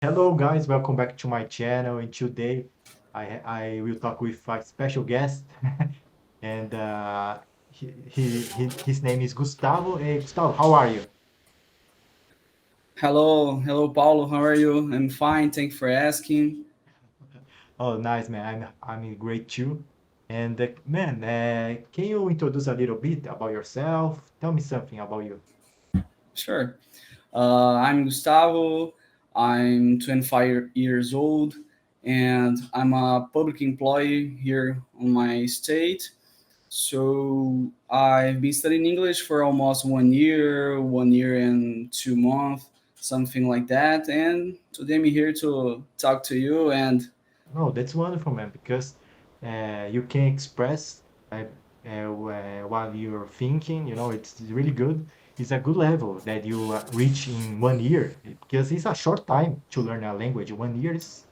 Hello, guys. Welcome back to my channel. And today, I will talk with a special guest, and his name is Gustavo. Hey, Gustavo, how are you? Hello, Paulo. How are you? I'm fine. Thanks for asking. Oh, nice, man. I'm great too. And man, can you introduce a little bit about yourself? Tell me something about you. Sure. I'm Gustavo. I'm 25 years old, and I'm a public employee here on my state. So I've been studying English for almost 1 year and 2 months, something like that. And today I'm here to talk to you. And Oh, that's wonderful, man, because you can express while you're thinking, it's really good. It's a good level that you reach in 1 year because it's a short time to learn a language. 1 year is,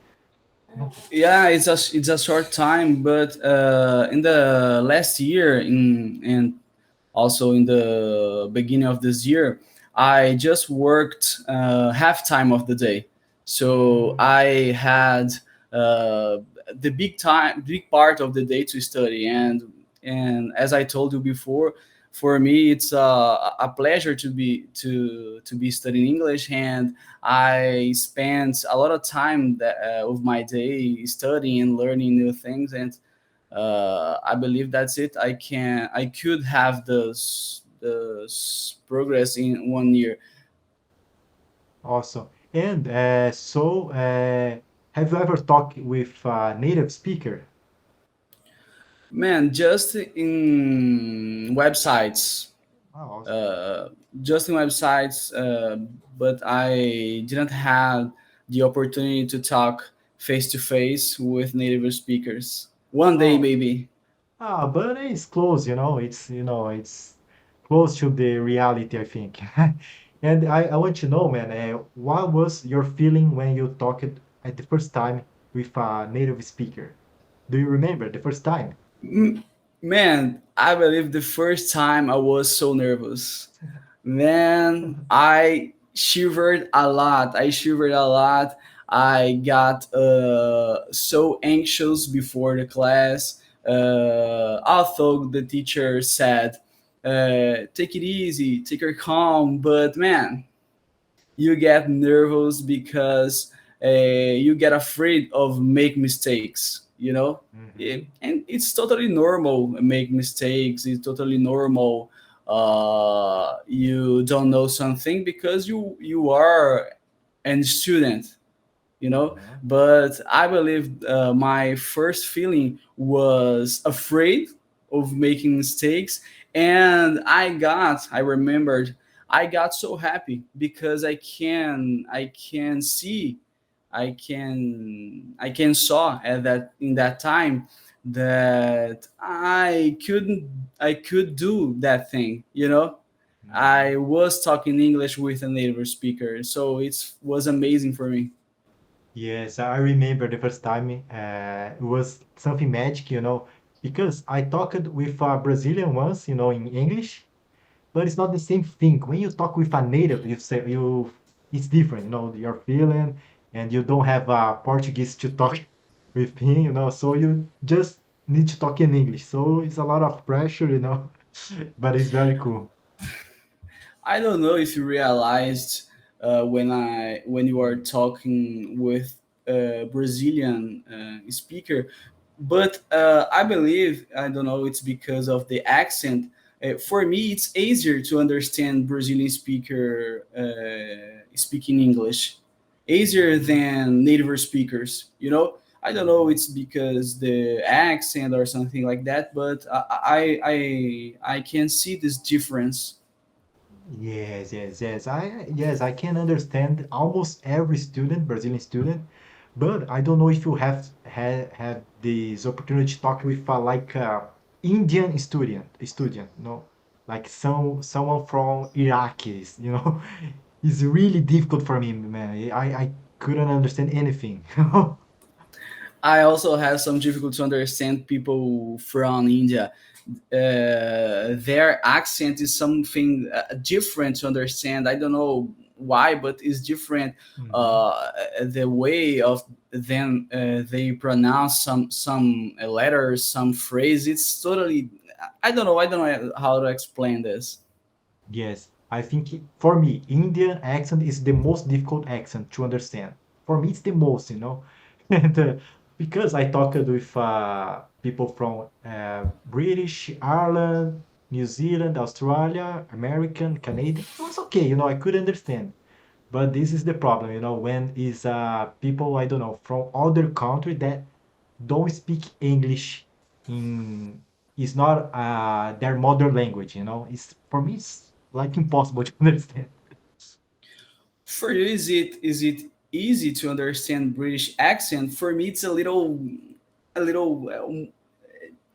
no. yeah, it's a short time, but in the last year, in and also in the beginning of this year, I just worked half time of the day, so Mm, I had uh, the big part of the day to study. And as I told you before, for me it's a pleasure to be studying English, and I spent a lot of time of my day studying and learning new things. And I believe that's it. I could have this progress in 1 year. awesome. And have you ever talked with a native speaker? Man, just in websites, Oh, awesome. uh, just in websites, but I didn't have the opportunity to talk face to face with native speakers. One day, Oh, maybe. but it's close, it's close to the reality, I think. And I want to know, man, what was your feeling when you talked at the first time with a native speaker? Do you remember the first time? M- Man, I believe the first time I was so nervous. Man, I shivered a lot. I shivered a lot. I got so anxious before the class. Although the teacher said, take it easy, take it calm. But man, you get nervous because you get afraid of make mistakes, Hmm. and it's totally normal make mistakes. It's totally normal. You don't know something because you are a student, Hmm. but I believe my first feeling was afraid of making mistakes. And I remembered, I got so happy because I can see, I can saw at that in that time that I could do that thing. I Hmm. was talking English with a native speaker, so it was amazing for me. Yes, I remember the first time. It was something magic, because I talked with a Brazilian once, in English, but it's not the same thing. When you talk with a native, it's different, your feeling, and you don't have a Portuguese to talk with him, so you just need to talk in English. So it's a lot of pressure, but it's very cool. I don't know if you realized when you are talking with a Brazilian speaker, but I believe, I don't know, it's because of the accent. For me, it's easier to understand Brazilian speaker speaking English, easier Mhm. than native speakers. I don't know, Mhm. it's because the accent or something like that, but I can see this difference. Yes, yes, yes. I can understand almost every student, Brazilian student, but I don't know if you have this opportunity to talk with like Indian student, like someone from Iraq is. It's really difficult for me, man. I couldn't understand anything. I also have some difficulty to understand people from India. Their accent is something different to understand. I don't know. why, but it's different. Mhm. The way of them they pronounce some letters, some phrase. It's totally. I don't know how to explain this. Yes, I think for me, Indian accent is the most difficult accent to understand. For me, it's the most, and because I talked with people from British, Ireland, New Zealand, Australia, American, Canadian, it was okay, I could understand. But this is the problem, when is people, I don't know, from other country that don't speak English in is not their mother language, It's for me it's like impossible to understand. For you, is it easy to understand British accent? For me, it's a little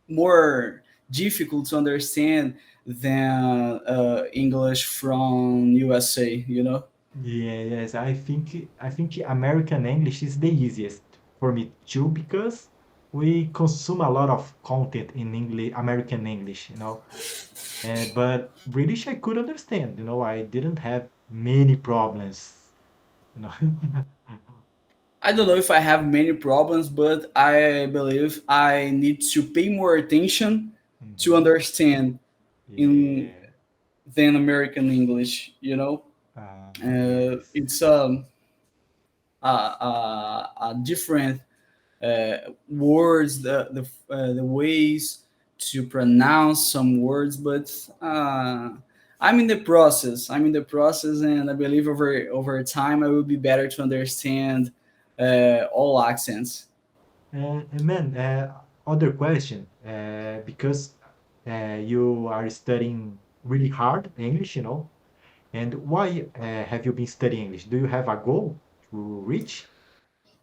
more difficult to understand than English from USA. Yeah, yes, I think American English is the easiest for me too because we consume a lot of content in English, American English, but British I could understand, I didn't have many problems, you know. I don't know if I have many problems, but I believe I need to pay more attention to Mhm. understand in Yeah. than American English. Yes. It's a different words, the ways to pronounce some words, but I'm in the process. I'm in the process, and I believe over time I will be better to understand all accents. And man, other question, because you are studying really hard English, and why have you been studying English? Do you have a goal to reach?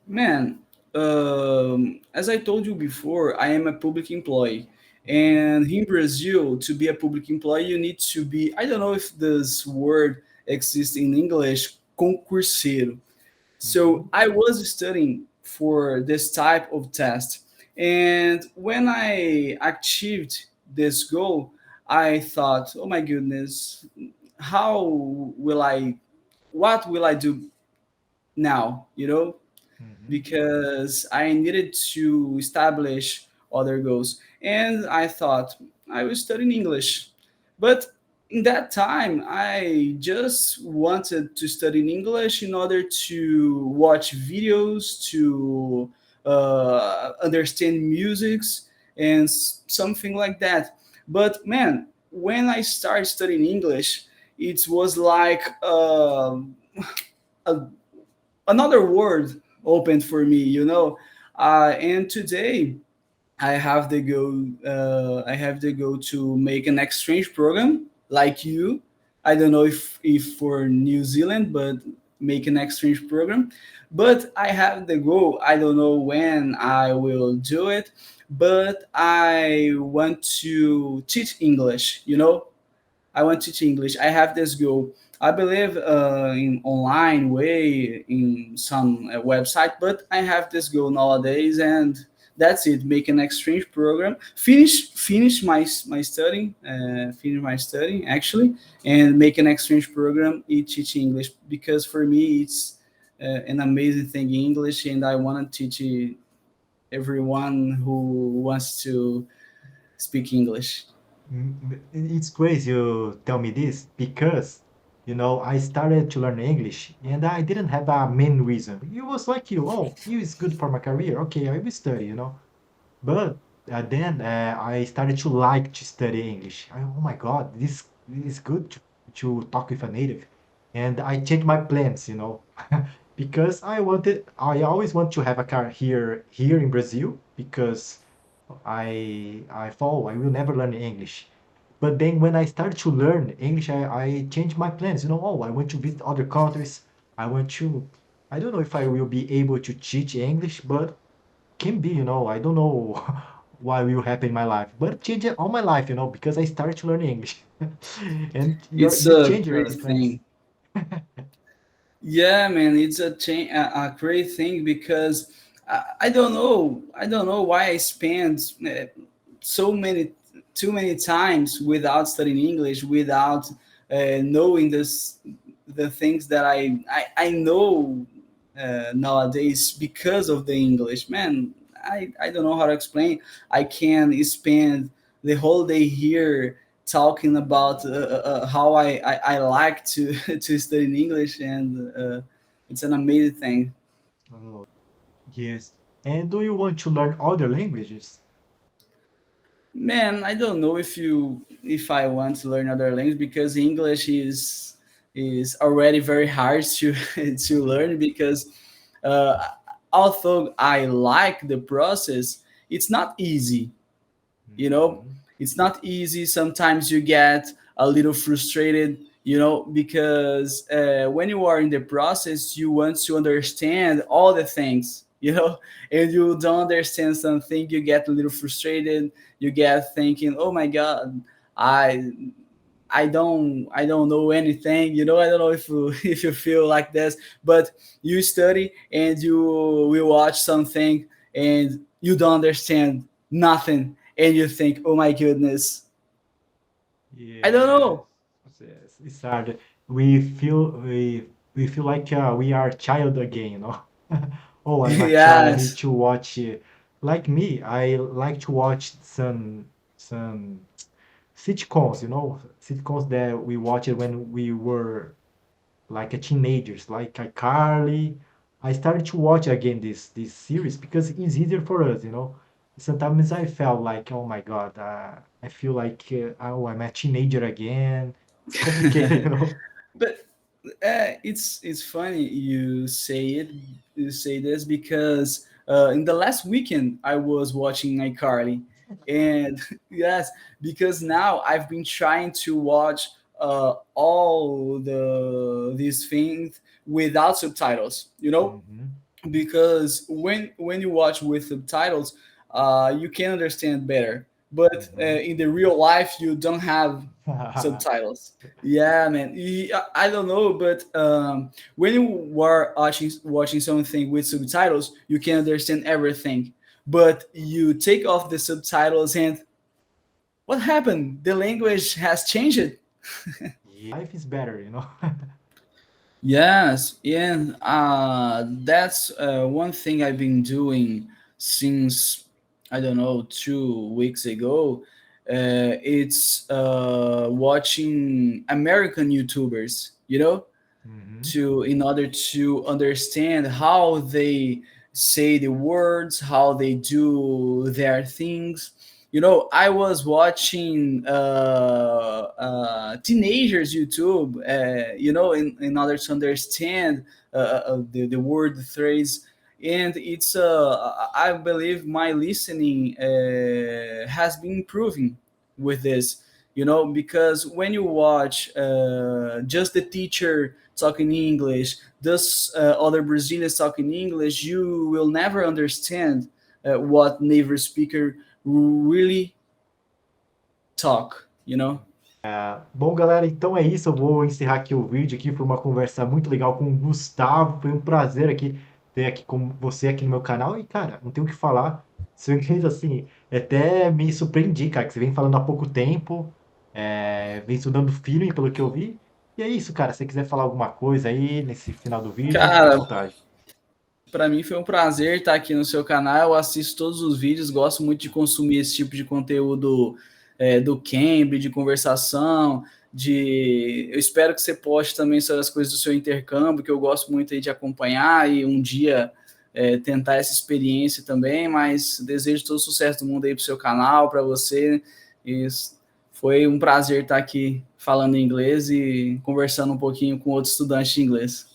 Man, as I told you before, I am a public employee. Mhm, And in Brazil, to be a public employee, you need to be, I don't know if this word exists in English, concurseiro. So mhm, I was studying for this type of test. And when I achieved this goal, I thought, oh my goodness, how will I, what will I do now? mhm, Because I needed to establish other goals. And I thought I was studying English. But in that time, I just wanted to study in English in order to watch videos, to understand musics, and something like that. But man, when I started studying English, it was like a another world opened for me, and today I have the go to make an exchange program like you. I don't know if for New Zealand, but make an exchange program. But I have the goal. I don't know when I will do it, but I want to teach English. I want to teach English. I have this goal. I believe in online way in some website, but I have this goal nowadays, and that's it. Make an exchange program, finish my study actually, and make an exchange program. Teach English because for me it's an amazing thing in English, and I want to teach everyone who wants to speak English. It's crazy you tell me this because, I started to learn English and I didn't have a main reason. It was like you is good for my career. Okay, I will study. But then I started to like to study English. Oh my God, this is good to talk with a native. And I changed my plans, because I always want to have a car here in Brazil because I thought I will never learn English. But then when I started to learn English, I changed my plans. I want to visit other countries. I don't know if I will be able to teach English, but can be, I don't know what will happen in my life, but change it all my life, because I started to learn English. And It's you a change great your plans. thing. Yeah, man, it's a great thing because I don't know why I spend so many too many times without studying English, without knowing the things that I know nowadays because of the English. Man, I don't know how to explain. I can spend the whole day here talking about how I like to to study in English, and it's an amazing thing. Oh, yes. And do you want to learn other languages? Man, I don't know if I want to learn other language because English is already very hard to to learn because uh, although I like the process, it's not easy. You know, Mhm. it's not easy. Sometimes you get a little frustrated. You know, because when you are in the process, you want to understand all the things. You know, and you don't understand something, you get a little frustrated. You get thinking, "Oh my God, I I don't know anything." You know, I don't know if you if you feel like this, but you study and you will watch something and you don't understand nothing, and you think, "Oh my goodness, I don't Yes, know." yes, it's hard. We feel like we are a child again, you know. Oh, I'm a child. I need Yes. to watch. Like me, I like to watch some sitcoms, you know, sitcoms that we watched when we were like a teenagers, like iCarly. I started to watch again this series because it's easier for us, you know. Sometimes I felt like, oh my God, I feel like oh, I'm a teenager again. It's complicated, you know. But it's funny you say it, you say this because in the last weekend I was watching iCarly, and yes, because now I've been trying to watch all these things without subtitles. You know, Hmm. because when you watch with subtitles, you can understand better. But Hmm. in the real life, you don't have subtitles. Yeah, man. I don't know, but when you were watching something with subtitles, you can understand everything. But you take off the subtitles, and what happened? The language has changed. Life is better, you know. Yes, yeah, that's one thing I've been doing since I don't know 2 weeks ago. It's watching American YouTubers, you know, Hmm. to in order to understand how they say the words, how they do their things. You know, I was watching teenagers YouTube, you know, in order to understand the word, the phrase, and it's I believe my listening has been improving with this. You know, because when you watch just the teacher talking English, those other Brazilians talking English, you will never understand what native speaker really talk. You know. Bom, galera, então é isso. Eu vou encerrar aqui o vídeo aqui. Foi uma conversa muito legal com o Gustavo. Foi um prazer aqui ter aqui com você aqui no meu canal. E, cara, não tenho o que falar. Seu inglês, assim, até me surpreendi, cara, que você vem falando há pouco tempo, vem estudando firme, pelo que eu vi. E é isso, cara. Se você quiser falar alguma coisa aí nesse final do vídeo, fica à Cara, vontade. para mim foi um prazer estar aqui no seu canal. Eu assisto todos os vídeos, gosto muito de consumir esse tipo de conteúdo do Cambridge, de conversação, de. Eu espero que você poste também sobre as coisas do seu intercâmbio, que eu gosto muito aí de acompanhar e um dia tentar essa experiência também. Mas desejo todo o sucesso do mundo aí para o seu canal, para você. E foi um prazer estar aqui falando inglês e conversando um pouquinho com outros estudantes de inglês.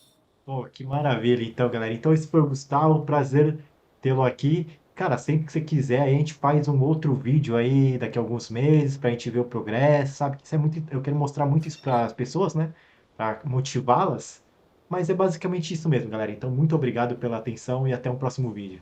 Pô, que maravilha, então, galera. Então, esse foi o Gustavo, prazer tê-lo aqui. Cara, sempre que você quiser, a gente faz um outro vídeo aí daqui a alguns meses pra gente ver o progresso, sabe? Isso é muito, eu quero mostrar muito isso para as pessoas, né? Para motivá-las. Mas é basicamente isso mesmo, galera. Então, muito obrigado pela atenção e até um próximo vídeo.